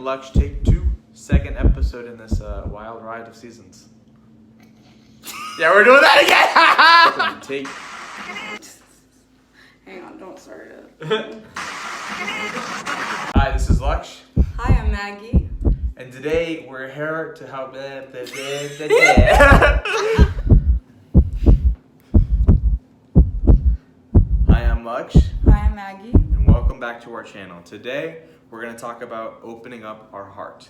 Mag&Laksh take 2, second episode in this wild ride of seasons. Yeah, we're doing that again! Take. Hang on, don't start it. Hi, this is Laksh. Hi, I'm Maggie. And today we're here to help. Hi, I'm Laksh. Hi, I'm Maggie. And welcome back to our channel. Today we're going to talk about opening up our heart.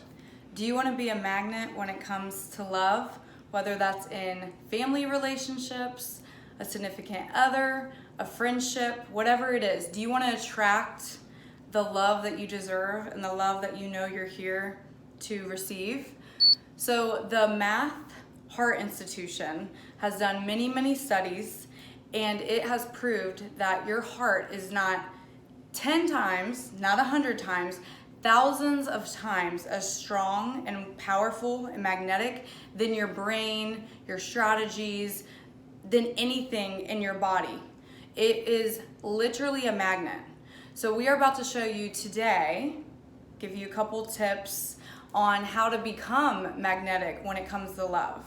Do you want to be a magnet when it comes to love? Whether that's in family relationships, a significant other, a friendship, whatever it is. Do you want to attract the love that you deserve and the love that you know you're here to receive? So the Math Heart Institution has done many, many studies, and it has proved that your heart is not 10 times, not 100 times, thousands of times as strong and powerful and magnetic than your brain, your strategies, than anything in your body. It is literally a magnet. So we are about to show you today, give you a couple tips on how to become magnetic when it comes to love.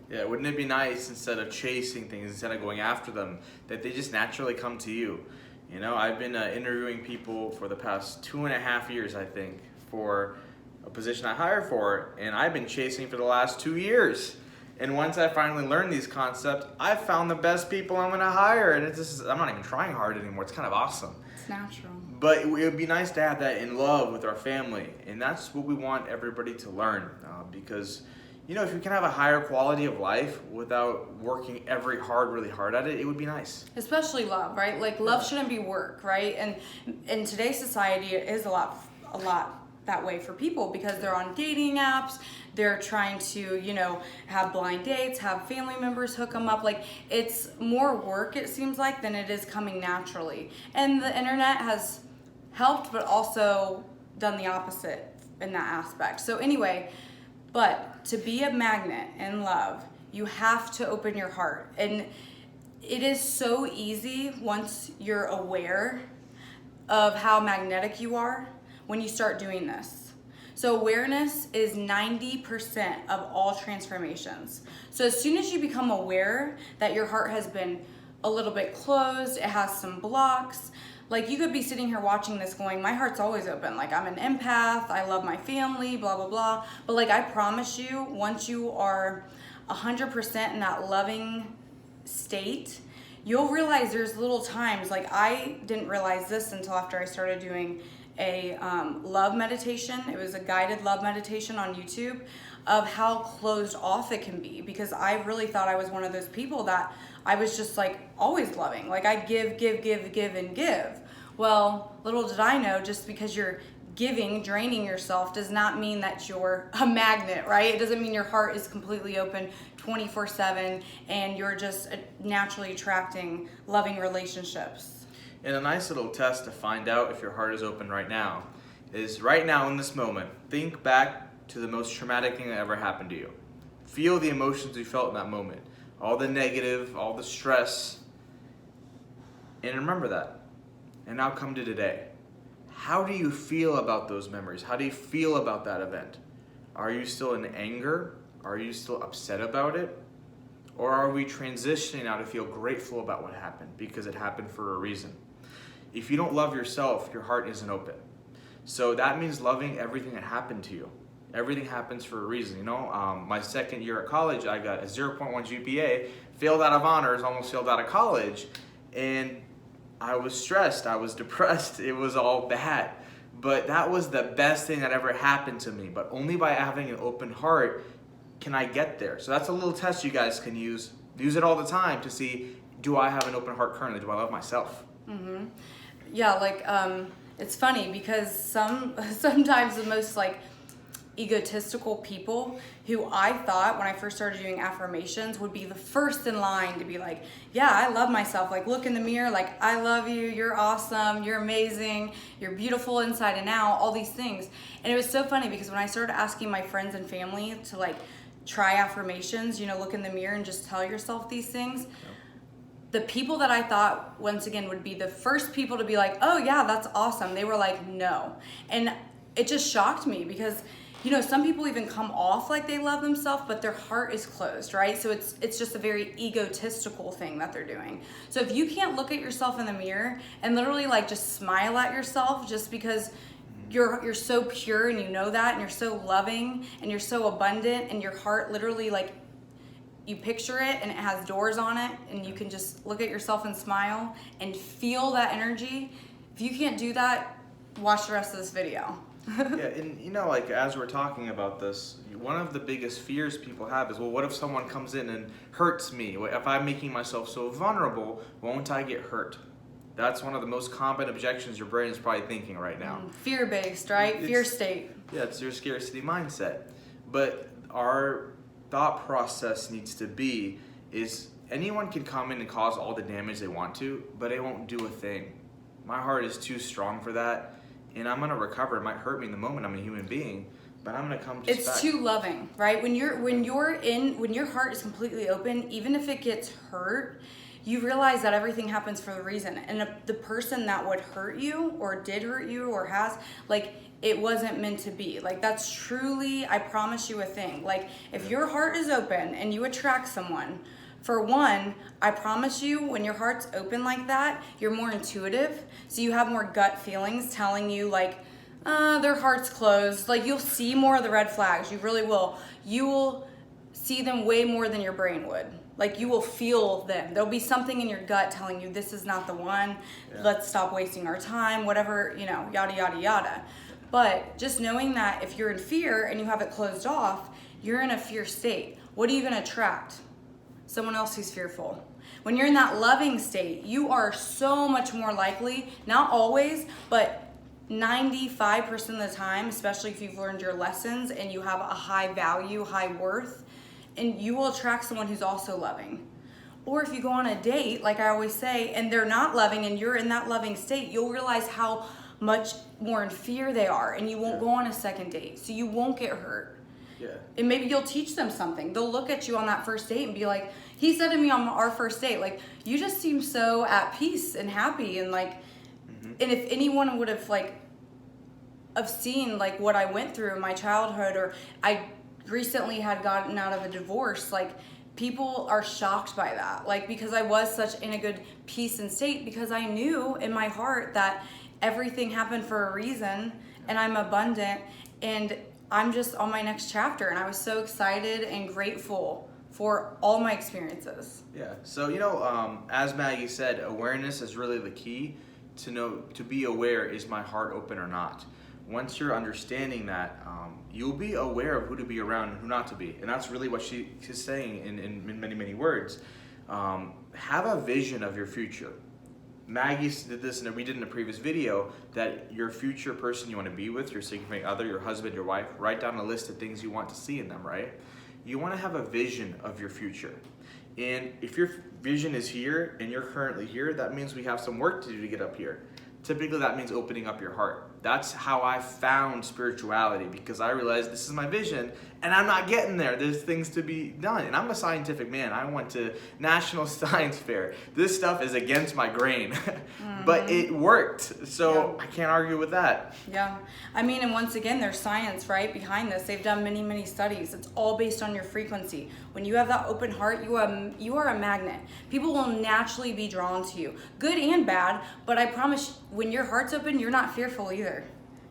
Yeah, wouldn't it be nice, instead of chasing things, instead of going after them, that they just naturally come to you? You know, I've been interviewing people for the past 2.5 years, I think, for a position I hired for, and I've been chasing for the last 2 years. And once I finally learned these concepts, I found the best people I'm gonna hire, and it's just, I'm not even trying hard anymore. It's kind of awesome. It's natural. But it would be nice to have that in love with our family, and that's what we want everybody to learn, because you know, if you can have a higher quality of life without working really hard at it, it would be nice. Especially love, right? Like love shouldn't be work, right? And in today's society, it is a lot that way for people because they're on dating apps. They're trying to, you know, have blind dates, have family members hook them up. Like it's more work, it seems like, than it is coming naturally. And the internet has helped, but also done the opposite in that aspect. So anyway, but to be a magnet in love, you have to open your heart. And it is so easy once you're aware of how magnetic you are when you start doing this. So awareness is 90% of all transformations. So as soon as you become aware that your heart has been a little bit closed, it has some blocks, like you could be sitting here watching this going, my heart's always open. Like I'm an empath, I love my family, blah, blah, blah. But like I promise you, once you are 100% in that loving state, you'll realize there's little times, like I didn't realize this until after I started doing a love meditation. It was a guided love meditation on YouTube of how closed off it can be, because I really thought I was one of those people that I was just like always loving. Like I'd give, and give. Well, little did I know, just because you're giving, draining yourself does not mean that you're a magnet, right? It doesn't mean your heart is completely open 24/7 and you're just naturally attracting loving relationships. And a nice little test to find out if your heart is open right now is right now in this moment, think back to the most traumatic thing that ever happened to you. Feel the emotions you felt in that moment. All the negative, all the stress. And remember that. And now come to today. How do you feel about those memories? How do you feel about that event? Are you still in anger? Are you still upset about it? Or are we transitioning now to feel grateful about what happened because it happened for a reason? If you don't love yourself, your heart isn't open. So that means loving everything that happened to you. Everything happens for a reason, you know. My second year at college, I got a 0.1 GPA, failed out of honors, almost failed out of college, and I was stressed, I was depressed, it was all bad. But that was the best thing that ever happened to me. But only by having an open heart can I get there. So that's a little test you guys can use. Use it all the time to see, do I have an open heart currently? Do I love myself? Mm-hmm. Yeah, like it's funny because sometimes the most like egotistical people who I thought when I first started doing affirmations would be the first in line to be like, yeah, I love myself. Like look in the mirror, like I love you, you're awesome, you're amazing, you're beautiful inside and out, all these things. And it was so funny because when I started asking my friends and family to like try affirmations, you know, look in the mirror and just tell yourself these things. Yep. The people that I thought, once again, would be the first people to be like, oh yeah, that's awesome, they were like, no. And it just shocked me because, you know, some people even come off like they love themselves, but their heart is closed, right? So it's just a very egotistical thing that they're doing. So if you can't look at yourself in the mirror and literally like just smile at yourself just because you're so pure and you know that, and you're so loving and you're so abundant, and your heart literally, like, you picture it and it has doors on it, and you can just look at yourself and smile and feel that energy. If you can't do that, watch the rest of this video. Yeah, and you know, like, as we're talking about this, one of the biggest fears people have is, well, what if someone comes in and hurts me? If I'm making myself so vulnerable, won't I get hurt? That's one of the most common objections your brain is probably thinking right now. Fear-based, right? Fear state. Yeah, it's your scarcity mindset. But our thought process needs to be is anyone can come in and cause all the damage they want to, but it won't do a thing. My heart is too strong for that, and I'm gonna recover. It might hurt me in the moment. I'm a human being, but I'm gonna come just back. It's too loving, right? When your heart is completely open, even if it gets hurt, you realize that everything happens for a reason. And the person that would hurt you or did hurt you or has, like, it wasn't meant to be. Like, that's truly, I promise you a thing. Like, if your heart is open and you attract someone, for one, I promise you, when your heart's open like that, you're more intuitive. So you have more gut feelings telling you, like, their heart's closed. Like, you'll see more of the red flags. You really will. You will see them way more than your brain would. Like, you will feel them. There'll be something in your gut telling you this is not the one. Yeah. Let's stop wasting our time, whatever, you know, yada, yada, yada. But just knowing that if you're in fear and you have it closed off, you're in a fear state. What are you going to attract? Someone else who's fearful. When you're in that loving state, you are so much more likely, not always, but 95% of the time, especially if you've learned your lessons and you have a high value, high worth, and you will attract someone who's also loving. Or if you go on a date, like I always say, and they're not loving and you're in that loving state, you'll realize how much more in fear they are, and you won't go on a second date, so you won't get hurt. Yeah. And maybe you'll teach them something. They'll look at you on that first date and be like, he said to me on our first date, like, you just seem so at peace and happy, and like, and if anyone would have like, have seen like what I went through in my childhood, or I recently had gotten out of a divorce, like, people are shocked by that, like, because I was such in a good peace and state, because I knew in my heart that everything happened for a reason, and I'm abundant, and I'm just on my next chapter, and I was so excited and grateful for all my experiences. Yeah, so, you know, as Maggie said, awareness is really the key to know, to be aware, is my heart open or not? Once you're understanding that, you'll be aware of who to be around and who not to be. And that's really what she's saying in many, many words. Have a vision of your future. Maggie did this, and we did in a previous video, that your future person you want to be with, your significant other, your husband, your wife, write down a list of things you want to see in them, right? You want to have a vision of your future. And if your vision is here and you're currently here, that means we have some work to do to get up here. Typically that means opening up your heart. That's how I found spirituality, because I realized this is my vision and I'm not getting there. There's things to be done. And I'm a scientific man. I went to National Science Fair. This stuff is against my grain, but it worked. So I can't argue with that. Yeah. I mean, and once again, there's science, right, behind this. They've done many, many studies. It's all based on your frequency. When you have that open heart, you are a magnet. People will naturally be drawn to you, good and bad. But I promise, when your heart's open, you're not fearful either.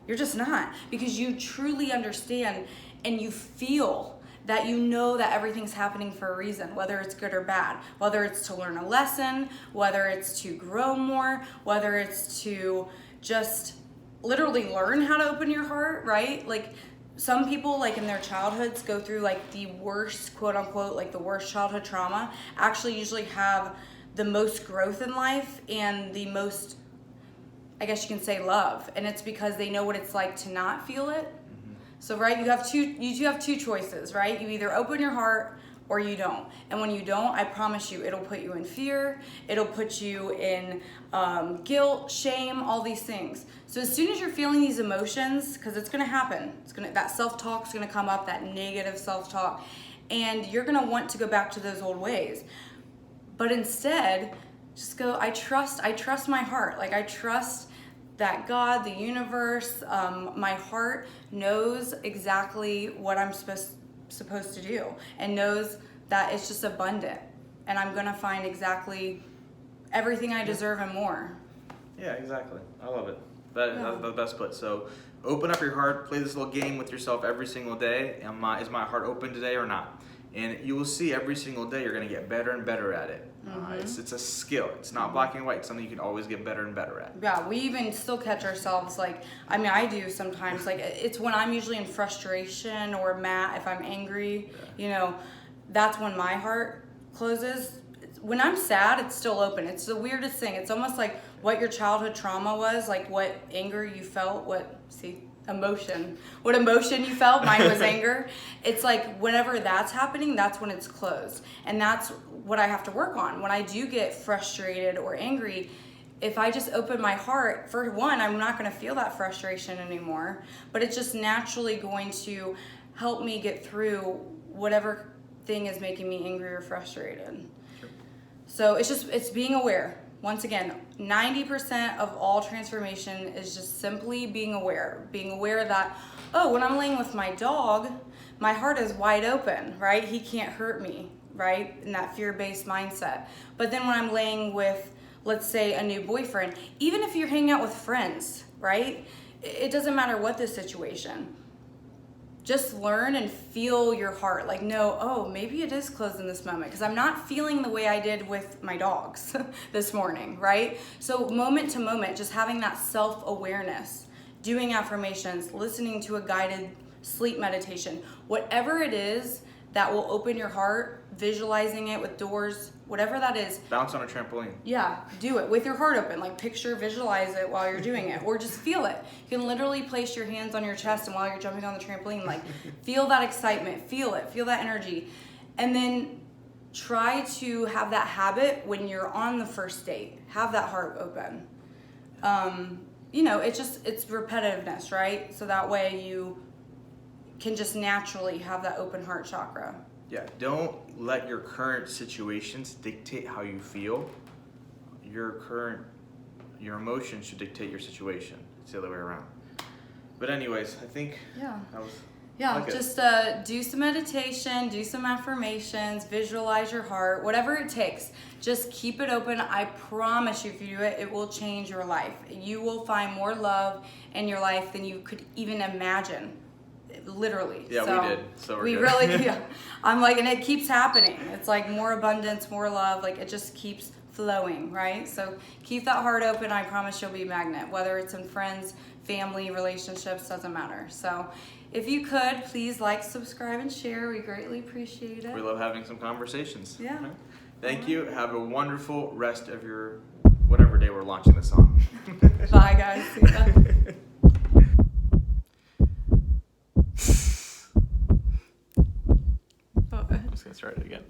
You're just not, because you truly understand and you feel that, you know that everything's happening for a reason, whether it's good or bad, whether it's to learn a lesson, whether it's to grow more, whether it's to just literally learn how to open your heart, right? Like, some people, like, in their childhoods go through like the worst, quote unquote, like the worst childhood trauma, actually usually have the most growth in life and the most, I guess you can say, love. And it's because they know what it's like to not feel it. So, right, you do have two choices, right? You either open your heart or you don't. And when you don't, I promise you, it'll put you in fear. It'll put you in guilt, shame, all these things. So as soon as you're feeling these emotions, because it's going to happen, that self-talk's going to come up, that negative self-talk, and you're going to want to go back to those old ways. But instead, just go, I trust my heart. Like, I trust that God, the universe, my heart knows exactly what I'm supposed to do, and knows that it's just abundant, and I'm gonna find exactly everything I deserve and more. Yeah, exactly. I love it. That's the best put. So open up your heart, play this little game with yourself every single day. Is my heart open today or not? And you will see every single day you're going to get better and better at it. It's a skill. It's not black and white. It's something you can always get better and better at. Yeah, we even still catch ourselves, like, I mean, I do sometimes, like, it's when I'm usually in frustration or mad, if I'm angry, you know, that's when my heart closes. When I'm sad, it's still open. It's the weirdest thing. It's almost like what your childhood trauma was, like what anger you felt, what emotion you felt. Mine was anger. It's like whenever that's happening, that's when it's closed. And that's what I have to work on. When I do get frustrated or angry, if I just open my heart, for one, I'm not going to feel that frustration anymore, but it's just naturally going to help me get through whatever thing is making me angry or frustrated. So it's being aware. Once again, 90% of all transformation is just simply being aware that, oh, when I'm laying with my dog, my heart is wide open, right? He can't hurt me, right? In that fear-based mindset. But then when I'm laying with, let's say, a new boyfriend, even if you're hanging out with friends, right? It doesn't matter what the situation. Just learn and feel your heart. Like, know, oh, maybe it is closed in this moment because I'm not feeling the way I did with my dogs this morning, right? So moment to moment, just having that self-awareness, doing affirmations, listening to a guided sleep meditation, whatever it is that will open your heart, visualizing it with doors, whatever that is. Bounce on a trampoline. Yeah, do it with your heart open. Like visualize it while you're doing it, or just feel it. You can literally place your hands on your chest, and while you're jumping on the trampoline, like feel that excitement, feel it, feel that energy. And then try to have that habit when you're on the first date. Have that heart open. You know, it's repetitiveness, right? So that way you can just naturally have that open heart chakra. Yeah, don't let your current situations dictate how you feel. Your emotions should dictate your situation. It's the other way around. But anyways, I think that was... Yeah, just do some meditation, do some affirmations, visualize your heart, whatever it takes. Just keep it open. I promise you, if you do it, it will change your life. You will find more love in your life than you could even imagine. Literally. Yeah, so we did. So we really, I'm like, and it keeps happening. It's like more abundance, more love. Like it just keeps flowing, right? So keep that heart open. I promise you'll be a magnet, whether it's in friends, family, relationships, doesn't matter. So if you could, please like, subscribe, and share. We greatly appreciate it. We love having some conversations. Yeah. Right. Thank you. Have a wonderful rest of your whatever day we're launching this on. Bye, guys. See ya. I'm just going to start it again.